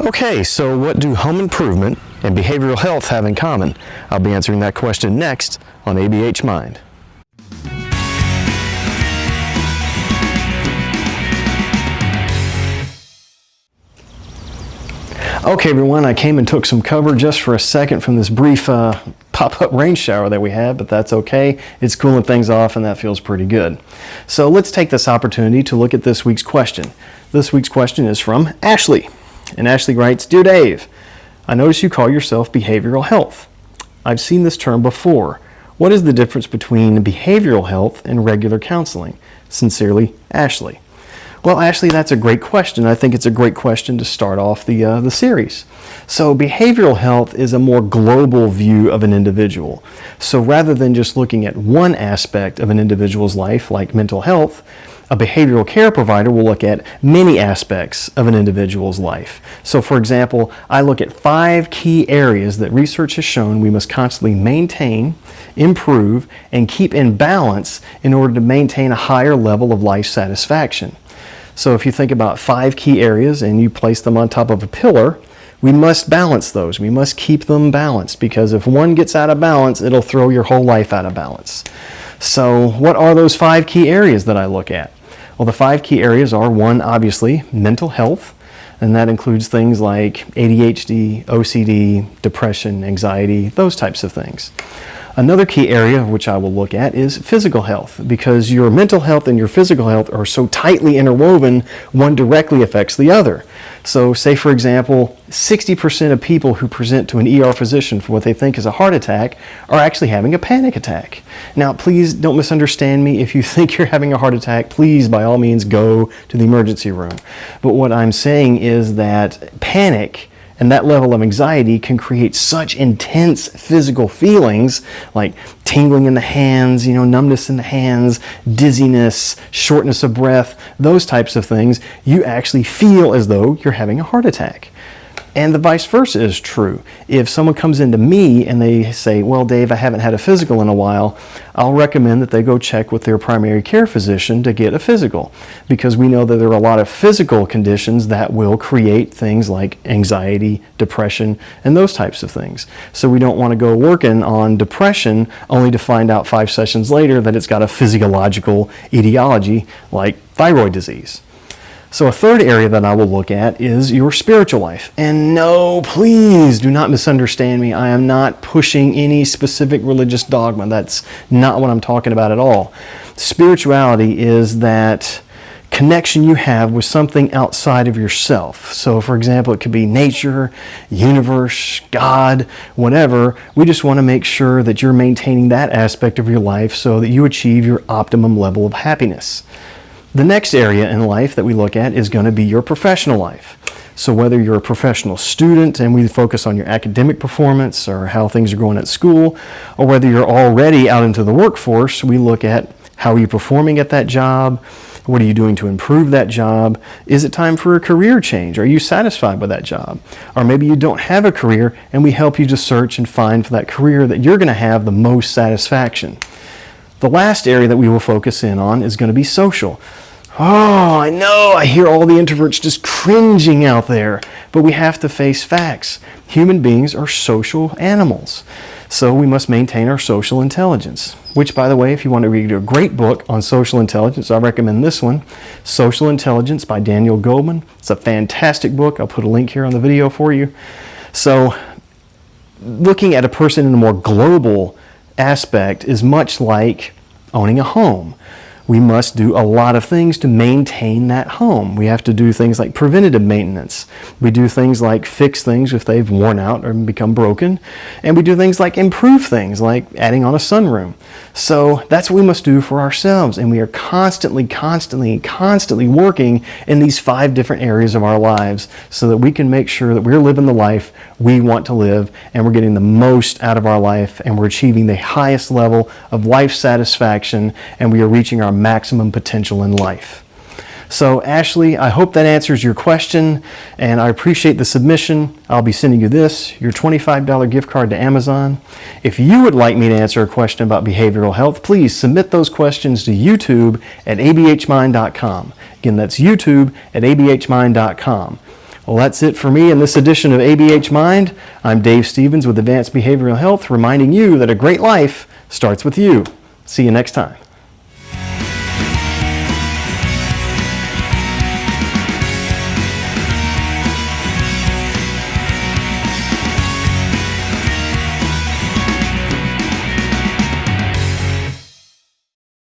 Okay, so what do home improvement and behavioral health have in common? I'll be answering that question next on ABH Mind. Okay everyone, I came and took some cover just for a second from this brief pop-up rain shower that we had, but that's okay. It's cooling things off and that feels pretty good. So let's take this opportunity to look at this week's question. This week's question is from Ashley. And Ashley writes, "Dear Dave, I notice you call yourself behavioral health. I've seen this term before. What is the difference between behavioral health and regular counseling? Sincerely, Ashley." Well, Ashley, that's a great question. I think it's a great question to start off the series. So behavioral health is a more global view of an individual. So rather than just looking at one aspect of an individual's life, like mental health, a behavioral care provider will look at many aspects of an individual's life. So for example, I look at 5 key areas that research has shown we must constantly maintain, improve, and keep in balance in order to maintain a higher level of life satisfaction. So if you think about 5 key areas and you place them on top of a pillar, we must balance those. We must keep them balanced, because if one gets out of balance, it'll throw your whole life out of balance. So what are those 5 key areas that I look at? Well, the 5 key areas are, 1, obviously, mental health, and that includes things like ADHD, OCD, depression, anxiety, those types of things. Another key area which I will look at is physical health, because your mental health and your physical health are so tightly interwoven, one directly affects the other. So say, for example, 60% of people who present to an ER physician for what they think is a heart attack are actually having a panic attack. Now, please don't misunderstand me. If you think you're having a heart attack, please, by all means, go to the emergency room. But what I'm saying is that panic and that level of anxiety can create such intense physical feelings like tingling in the hands, numbness in the hands, dizziness, shortness of breath, those types of things. You actually feel as though you're having a heart attack. And the vice versa is true. If someone comes into me and they say, "Well, Dave, I haven't had a physical in a while," I'll recommend that they go check with their primary care physician to get a physical, because we know that there are a lot of physical conditions that will create things like anxiety, depression, and those types of things. So we don't want to go working on depression only to find out 5 sessions later that it's got a physiological etiology like thyroid disease. So a third area that I will look at is your spiritual life. And no, please do not misunderstand me. I am not pushing any specific religious dogma. That's not what I'm talking about at all. Spirituality is that connection you have with something outside of yourself. So for example, it could be nature, universe, God, whatever. We just want to make sure that you're maintaining that aspect of your life so that you achieve your optimum level of happiness. The next area in life that we look at is going to be your professional life. So whether you're a professional student and we focus on your academic performance or how things are going at school, or whether you're already out into the workforce, we look at how are you performing at that job, what are you doing to improve that job, is it time for a career change, are you satisfied with that job, or maybe you don't have a career and we help you to search and find for that career that you're going to have the most satisfaction. The last area that we will focus in on is going to be social. Oh, I know, I hear all the introverts just cringing out there, but we have to face facts. Human beings are social animals, so we must maintain our social intelligence, which, by the way, if you want to read a great book on social intelligence, I recommend this one, Social Intelligence by Daniel Goleman. It's a fantastic book. I'll put a link here on the video for you. So looking at a person in a more global aspect is much like owning a home. We must do a lot of things to maintain that home. We have to do things like preventative maintenance. We do things like fix things if they've worn out or become broken. And we do things like improve things, like adding on a sunroom. So that's what we must do for ourselves. And we are constantly working in these 5 different areas of our lives so that we can make sure that we're living the life we want to live and we're getting the most out of our life and we're achieving the highest level of life satisfaction and we are reaching our maximum potential in life. So Ashley, I hope that answers your question and I appreciate the submission. I'll be sending you this, your $25 gift card to Amazon. If you would like me to answer a question about behavioral health, please submit those questions to YouTube at abhmind.com. Again, that's YouTube at abhmind.com. Well, that's it for me in this edition of ABH Mind. I'm Dave Stevens with Advanced Behavioral Health, reminding you that a great life starts with you. See you next time.